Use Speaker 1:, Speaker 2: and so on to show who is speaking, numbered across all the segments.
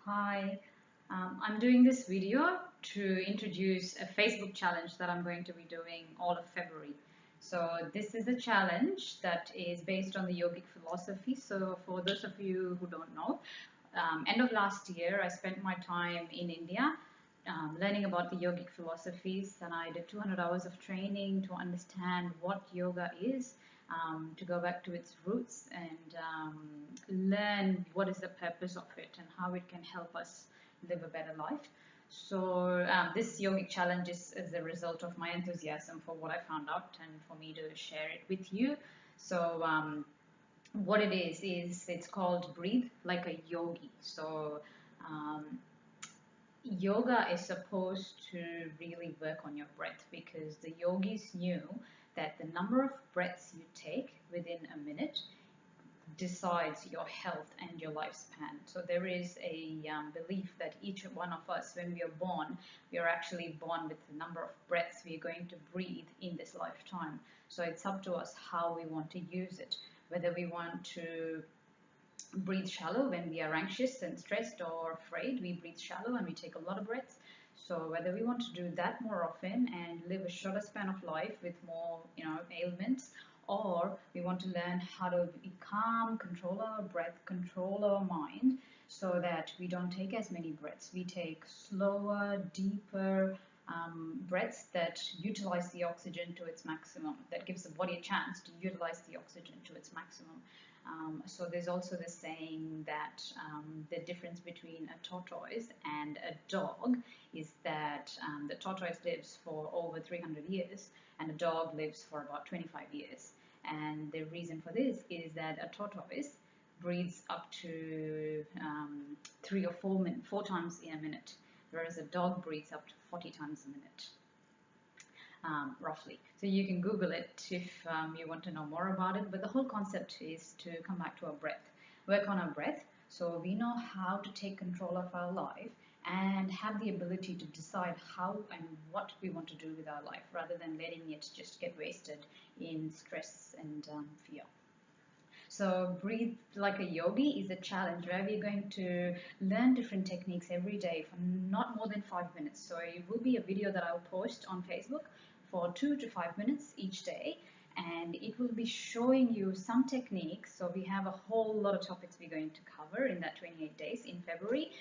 Speaker 1: Hi, I'm doing this video to introduce a Facebook challenge that I'm going to be doing all of February. So this is a challenge that is based on the yogic philosophy. So for those of you who don't know, end of last year I spent my time in India learning about the yogic philosophies, and I did 200 hours of training to understand what yoga is, to go back to its roots and learn what is the purpose of it and how it can help us live a better life. So this yogic challenge is a result of my enthusiasm for what I found out and for me to share it with you. So what it is it's called Breathe Like a Yogi. So um, yoga is supposed to really work on your breath, because the yogis knew that the number of breaths you take within a minute decides your health and your lifespan. So there is a belief that each one of us, when we are born, we are actually born with the number of breaths we are going to breathe in this lifetime. So it's up to us how we want to use it, whether we want to breathe shallow when we are anxious and stressed or afraid. We breathe shallow and we take a lot of breaths. So whether we want to do that more often and live a shorter span of life with more, ailments, or we want to learn how to be calm, control our breath, control our mind, so that we don't take as many breaths. We take slower, deeper breaths that utilize the oxygen to its maximum, that gives the body a chance to utilize the oxygen to its maximum. So there's also the saying that the difference between a tortoise and a dog is that the tortoise lives for over 300 years and a dog lives for about 25 years. And the reason for this is that a tortoise breathes up to 4 times in a minute, whereas a dog breathes up to 40 times a minute. Roughly. So you can Google it if you want to know more about it. But the whole concept is to come back to our breath, work on our breath, so we know how to take control of our life and have the ability to decide how and what we want to do with our life, rather than letting it just get wasted in stress and fear. So Breathe Like a Yogi is a challenge where we're going to learn different techniques every day for not more than 5 minutes. So it will be a video that I'll post on Facebook for 2 to 5 minutes each day, and it will be showing you some techniques. So we have a whole lot of topics we're going to cover in that 28 days in February.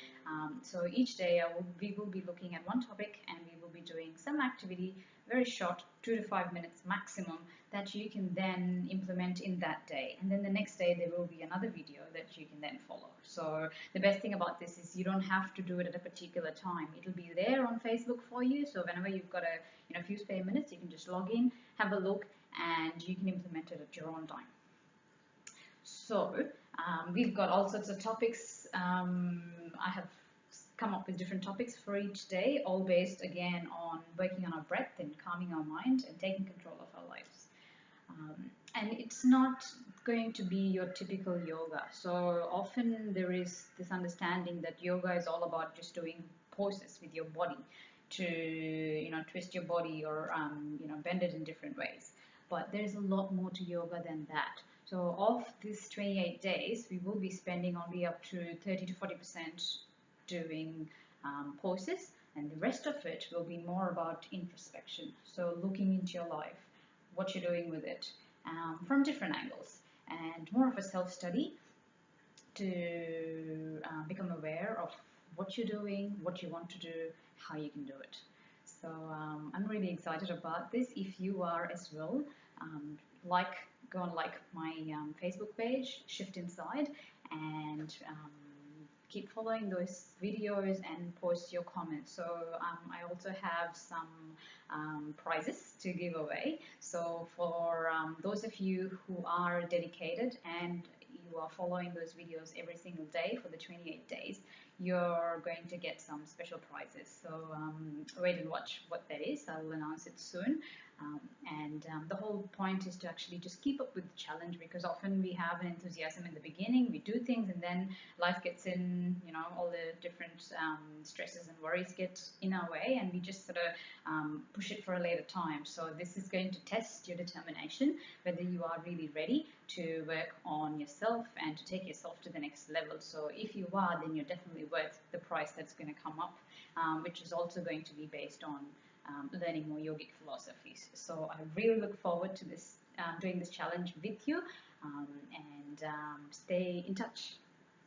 Speaker 1: So each day we will be looking at one topic, and we will be doing some activity, very short, 2 to 5 minutes maximum, that you can then implement in that day. And then the next day there will be another video that you can then follow. So the best thing about this is you don't have to do it at a particular time. It'll be there on Facebook for you. So whenever you've got a few spare minutes, you can just log in, have a look, and you can implement it at your own time. So we've got all sorts of topics. I have come up with different topics for each day, all based again on working on our breath and calming our mind and taking control of our lives. And it's not going to be your typical yoga. So often there is this understanding that yoga is all about just doing poses with your body to twist your body or bend it in different ways. But there's a lot more to yoga than that. So of these 28 days, we will be spending only up to 30 to 40% doing poses, and the rest of it will be more about introspection. So looking into your life, what you're doing with it from different angles, and more of a self-study to become aware of what you're doing, what you want to do, how you can do it. So I'm really excited about this. If you are as well, go and like my Facebook page, Shift Inside, and keep following those videos and post your comments. So I also have some prizes to give away. So for those of you who are dedicated and you are following those videos every single day for the 28 days, you're going to get some special prizes. So wait and watch what that is. I will announce it soon. The whole point is to actually just keep up with the challenge, because often we have an enthusiasm in the beginning, we do things, and then life gets in, all the different stresses and worries get in our way, and we just sort of push it for a later time. So this is going to test your determination, whether you are really ready to work on yourself and to take yourself to the next level. So if you are, then you're definitely worth the price that's going to come up, which is also going to be based on learning more yogic philosophies. So I really look forward to this doing this challenge with you, and stay in touch.